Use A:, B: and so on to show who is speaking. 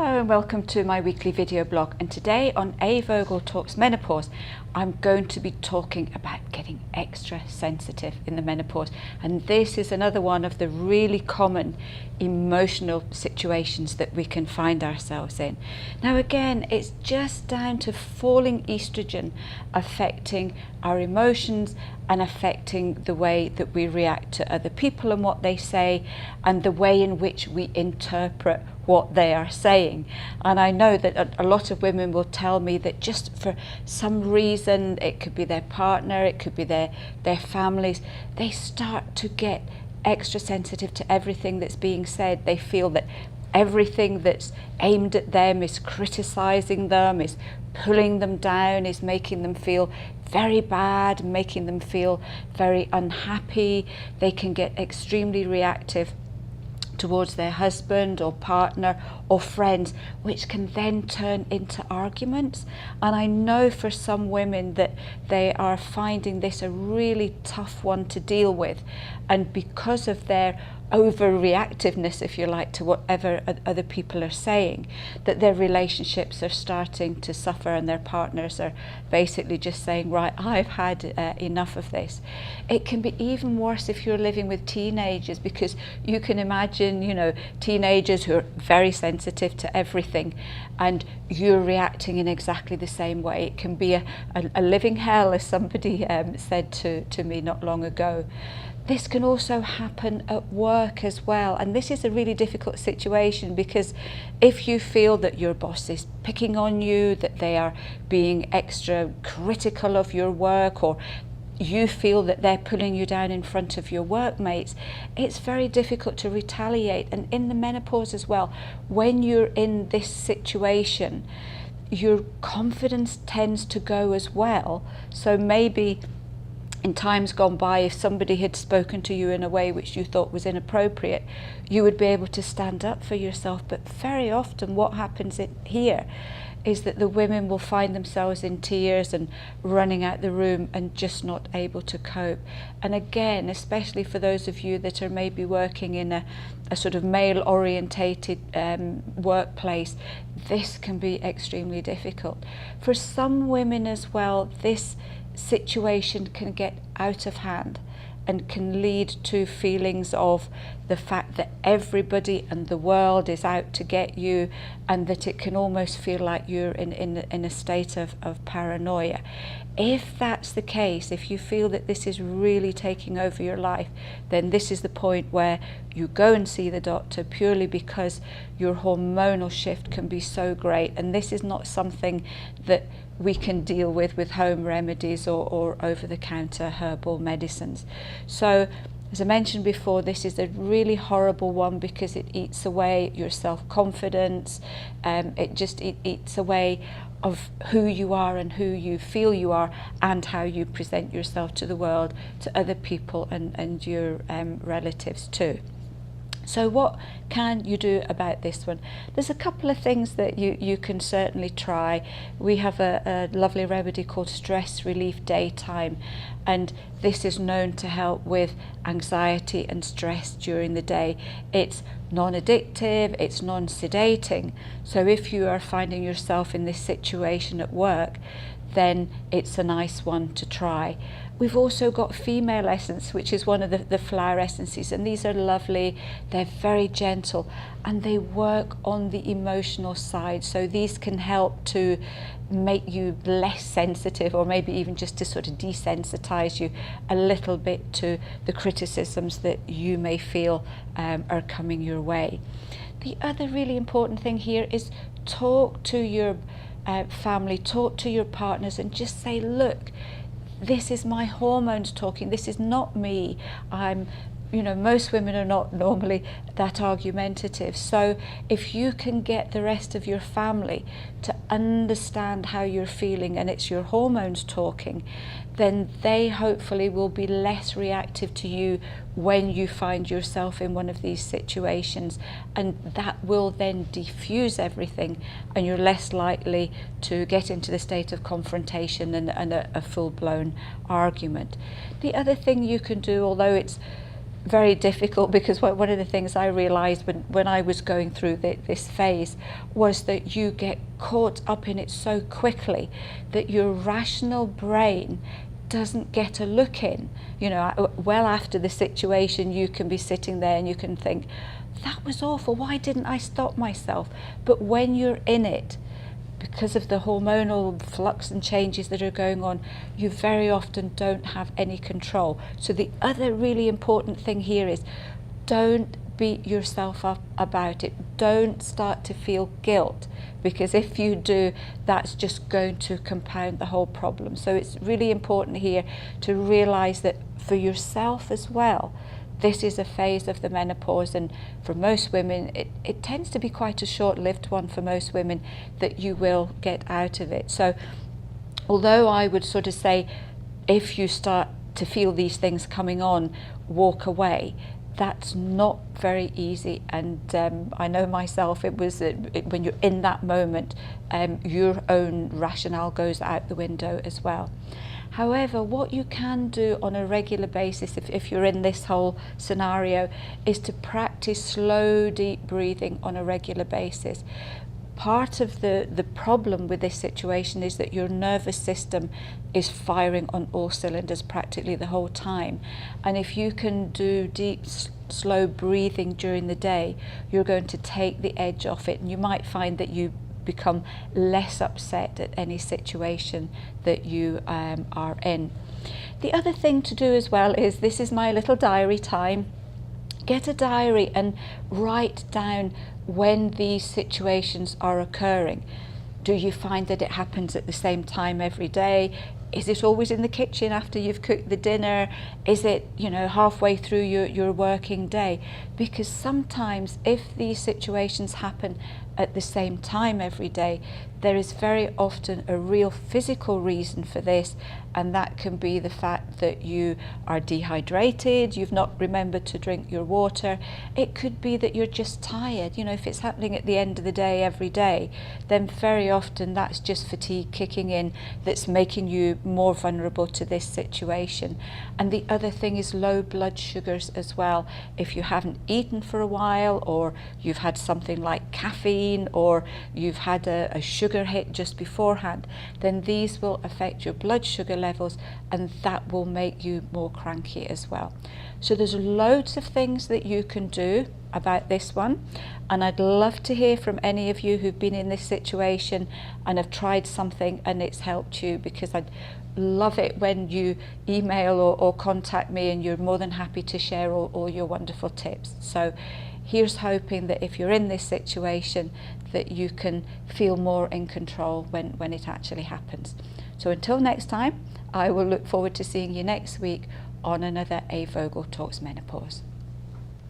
A: Hello and welcome to my weekly video blog, and today on A Vogel Talks Menopause I'm going to be talking about getting extra sensitive in the menopause, and this is another one of the really common emotional situations that we can find ourselves in. Now again, it's just down to falling estrogen affecting our emotions and affecting the way that we react to other people and what they say, and the way in which we interpret what they are saying. And I know that a lot of women will tell me that just for some reason, it could be their partner, it could be their families, they start to get extra sensitive to everything that's being said. They feel that everything that's aimed at them is criticizing them, is pulling them down, is making them feel very bad, making them feel very unhappy. They can get extremely reactive towards their husband or partner or friends, which can then turn into arguments. And I know for some women that they are finding this a really tough one to deal with, and because of their overreactiveness, if you like, to whatever other people are saying, that their relationships are starting to suffer, and their partners are basically just saying, right, I've had enough of this. It can be even worse if you're living with teenagers, because you can imagine, you know, teenagers who are very sensitive to everything, and you're reacting in exactly the same way. It can be a living hell, as somebody said to me not long ago. This can also happen at work as well, and this is a really difficult situation, because if you feel that your boss is picking on you, that they are being extra critical of your work, or you feel that they're pulling you down in front of your workmates, it's very difficult to retaliate. And in the menopause as well, when you're in this situation, your confidence tends to go as well. So maybe in times gone by, if somebody had spoken to you in a way which you thought was inappropriate, you would be able to stand up for yourself. But very often what happens here is that the women will find themselves in tears and running out the room and just not able to cope. And again, especially for those of you that are maybe working in a sort of male orientated workplace, this can be extremely difficult. For some women as well, this situation can get out of hand and can lead to feelings of the fact that everybody and the world is out to get you, and that it can almost feel like you're in a state of paranoia. If that's the case, if you feel that this is really taking over your life, then this is the point where you go and see the doctor, purely because your hormonal shift can be so great. And this is not something that we can deal with home remedies or over-the-counter herbal medicines. So, as I mentioned before, this is a really horrible one, because it eats away your self-confidence. It eats away of who you are and who you feel you are, and how you present yourself to the world, to other people and your relatives too. So what can you do about this one? There's a couple of things that you can certainly try. We have a lovely remedy called Stress Relief Daytime, and this is known to help with anxiety and stress during the day. It's non-addictive, it's non-sedating. So if you are finding yourself in this situation at work, then it's a nice one to try. We've also got Female Essence, which is one of the flower essences, and these are lovely. They're very gentle and they work on the emotional side. So these can help to make you less sensitive, or maybe even just to sort of desensitize you a little bit to the criticisms that you may feel are coming your way. The other really important thing here is talk to your family, talk to your partners, and just say, look, this is my hormones talking, this is not me. Most women are not normally that argumentative. So if you can get the rest of your family to understand how you're feeling, and it's your hormones talking, then they hopefully will be less reactive to you when you find yourself in one of these situations, and that will then diffuse everything, and you're less likely to get into the state of confrontation and a full-blown argument. The other thing you can do, although it's very difficult, because one of the things I realised when I was going through this phase was that you get caught up in it so quickly that your rational brain doesn't get a look in. You know, well after the situation, you can be sitting there and you can think, that was awful, why didn't I stop myself? But when you're in it, because of the hormonal flux and changes that are going on, you very often don't have any control. So the other really important thing here is, don't beat yourself up about it. Don't start to feel guilt, because if you do, that's just going to compound the whole problem. So it's really important here to realize that for yourself as well, this is a phase of the menopause, and for most women it tends to be quite a short-lived one for most women, that you will get out of it. So although I would sort of say, if you start to feel these things coming on, walk away, that's not very easy. And I know myself, it was when you're in that moment, your own rationale goes out the window as well. However, what you can do on a regular basis, if you're in this whole scenario, is to practice slow, deep breathing on a regular basis. Part of the problem with this situation is that your nervous system is firing on all cylinders practically the whole time. And if you can do deep, slow breathing during the day, you're going to take the edge off it, and you might find that you become less upset at any situation that you are in. The other thing to do as well is, this is my little diary time. Get a diary and write down when these situations are occurring. Do you find that it happens at the same time every day? Is it always in the kitchen after you've cooked the dinner? Is it, you know, halfway through your working day? Because sometimes if these situations happen at the same time every day, there is very often a real physical reason for this, and that can be the fact that you are dehydrated, you've not remembered to drink your water. It could be that you're just tired. You know, if it's happening at the end of the day every day, then very often that's just fatigue kicking in that's making you more vulnerable to this situation. And the other thing is low blood sugars as well. If you haven't eaten for a while, or you've had something like caffeine, or you've had a sugar hit just beforehand, then these will affect your blood sugar levels, and that will make you more cranky as well. So there's loads of things that you can do about this one, and I'd love to hear from any of you who've been in this situation and have tried something and it's helped you, because I'd love it when you email or contact me, and you're more than happy to share all your wonderful tips. So here's hoping that if you're in this situation, that you can feel more in control when it actually happens. So until next time, I will look forward to seeing you next week on another A. Vogel Talks Menopause.